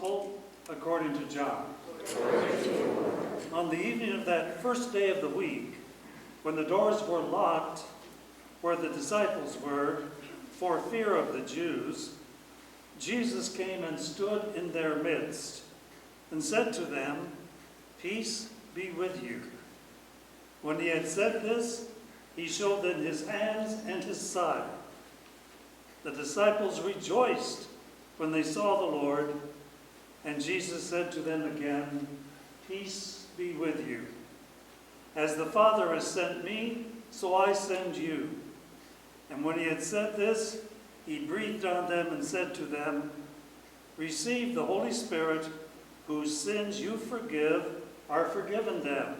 Gospel according to John. On the evening of that first day of the week, when the doors were locked where the disciples were, for fear of the Jews, Jesus came and stood in their midst and said to them, "Peace be with you." When he had said this, he showed them his hands and his side. The disciples rejoiced when they saw the Lord, and Jesus said to them again, "Peace be with you. As the Father has sent me, so I send you." And when he had said this, he breathed on them and said to them, "Receive the Holy Spirit, whose sins you forgive are forgiven them,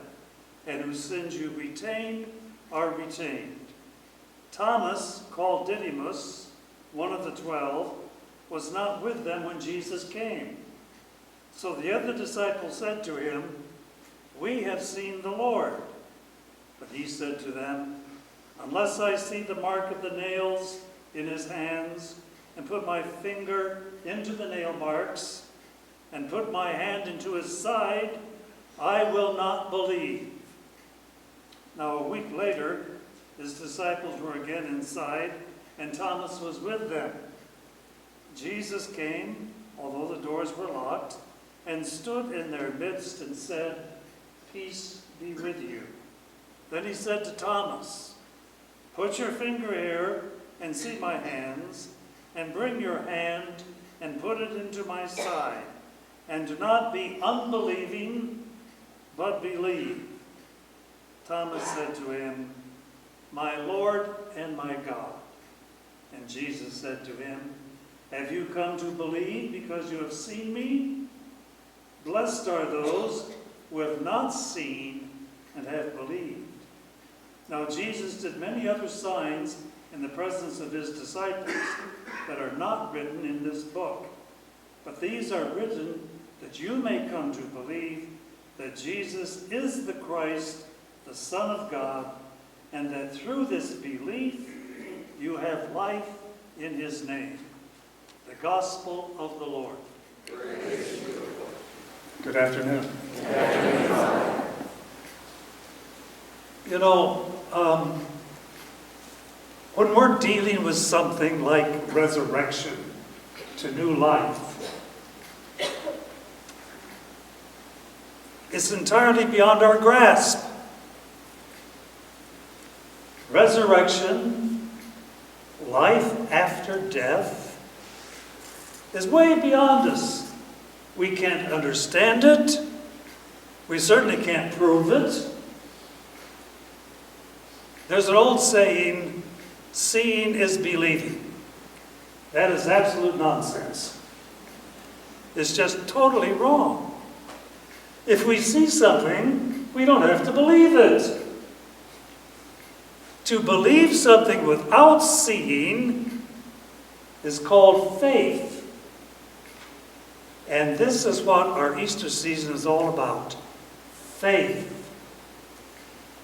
and whose sins you retain are retained." Thomas, called Didymus, one of the 12, was not with them when Jesus came. So the other disciples said to him, "We have seen the Lord." But he said to them, "Unless I see the mark of the nails in his hands, and put my finger into the nail marks, and put my hand into his side, I will not believe." Now a week later, his disciples were again inside, and Thomas was with them. Jesus came, although the doors were locked, and stood in their midst and said, "Peace be with you." Then he said to Thomas, "Put your finger here and see my hands, and bring your hand and put it into my side, and do not be unbelieving, but believe." Thomas said to him, "My Lord and my God." And Jesus said to him, "Have you come to believe because you have seen me? Blessed are those who have not seen and have believed." Now Jesus did many other signs in the presence of his disciples that are not written in this book. But these are written that you may come to believe that Jesus is the Christ, the Son of God, and that through this belief you have life in his name. The Gospel of the Lord. Praise you, Lord. Good afternoon. Good afternoon. You know, when we're dealing with something like resurrection to new life, it's entirely beyond our grasp. Resurrection, life after death, is way beyond us. We can't understand it. We certainly can't prove it. There's an old saying, "Seeing is believing." That is absolute nonsense. It's just totally wrong. If we see something, we don't have to believe it. To believe something without seeing is called faith. And this is what our Easter season is all about. Faith.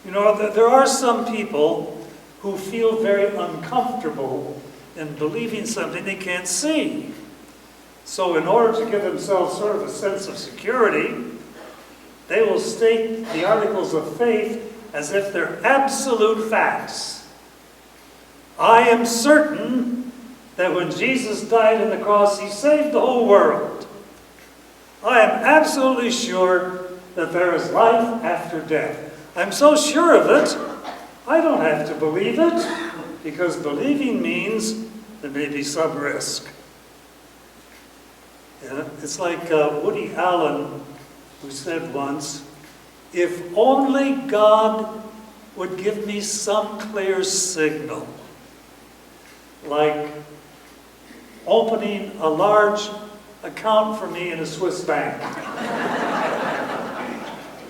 You know, there are some people who feel very uncomfortable in believing something they can't see. So in order to give themselves sort of a sense of security, they will state the articles of faith as if they're absolute facts. I am certain that when Jesus died on the cross, he saved the whole world. I am absolutely sure that there is life after death. I'm so sure of it, I don't have to believe it, because believing means there may be some risk. Yeah, it's like Woody Allen, who said once, "If only God would give me some clear signal, like opening a large account for me in a Swiss bank."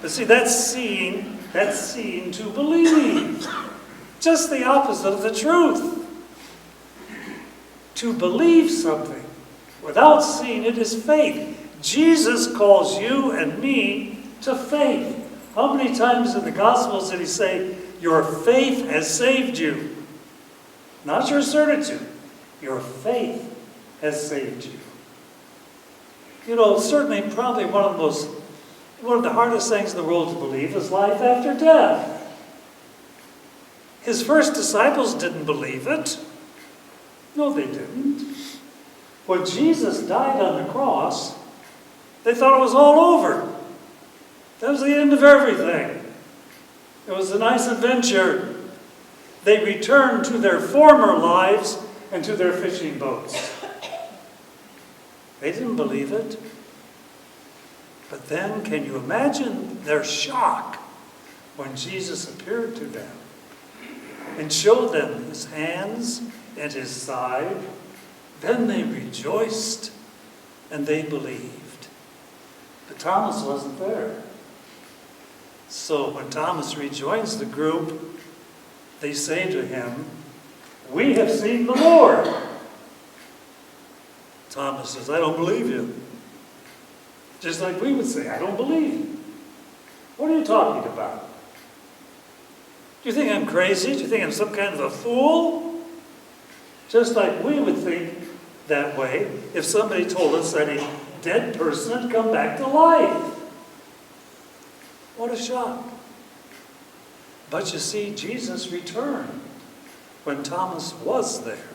But see, that's seeing to believe. Just the opposite of the truth. To believe something without seeing it is faith. Jesus calls you and me to faith. How many times in the Gospels did he say, "Your faith has saved you"? Not your certitude. Your faith has saved you. Certainly probably one of the hardest things in the world to believe is life after death. His first disciples didn't believe it. No, they didn't. When Jesus died on the cross, they thought it was all over. That was the end of everything. It was a nice adventure. They returned to their former lives and to their fishing boats. They didn't believe it. But then, can you imagine their shock when Jesus appeared to them and showed them his hands and his side? Then they rejoiced and they believed. But Thomas wasn't there. So when Thomas rejoins the group, they say to him, "We have seen the Lord." Thomas says, "I don't believe you." Just like we would say, "I don't believe you. What are you talking about? Do you think I'm crazy? Do you think I'm some kind of a fool?" Just like we would think that way if somebody told us that a dead person had come back to life. What a shock. But you see, Jesus returned when Thomas was there.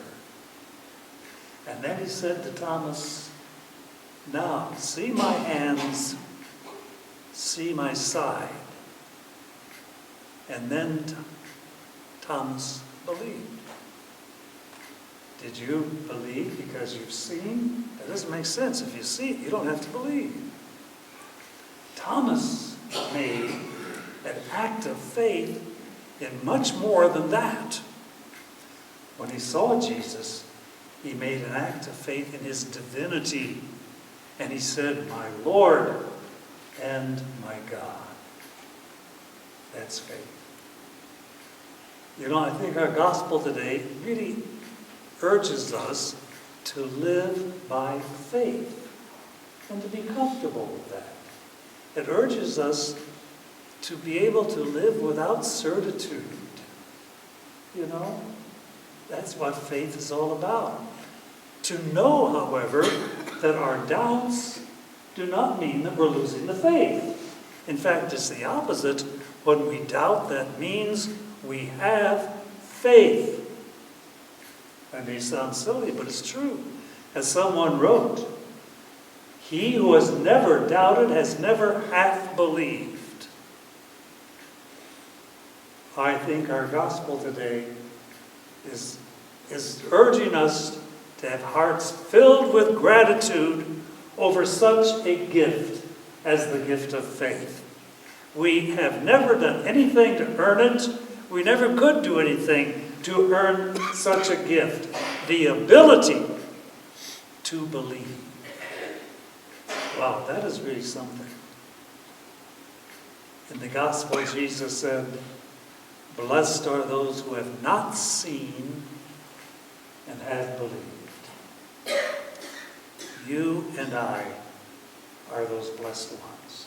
And then he said to Thomas, "Now, see my hands, see my side." And then Thomas believed. Did you believe because you've seen? That doesn't make sense. If you see it, you don't have to believe. Thomas made an act of faith in much more than that. When he saw Jesus, he made an act of faith in his divinity. And he said, "My Lord and my God." That's faith. I think our gospel today really urges us to live by faith and to be comfortable with that. It urges us to be able to live without certitude. That's what faith is all about. To know, however, that our doubts do not mean that we're losing the faith. In fact, it's the opposite. When we doubt, that means we have faith. That may sound silly, but it's true. As someone wrote, "He who has never doubted has never half believed." I think our gospel today is urging us to have hearts filled with gratitude over such a gift as the gift of faith. We have never done anything to earn it. We never could do anything to earn such a gift. The ability to believe. Wow, that is really something. In the gospel, Jesus said, "Blessed are those who have not seen and have believed." You and I are those blessed ones.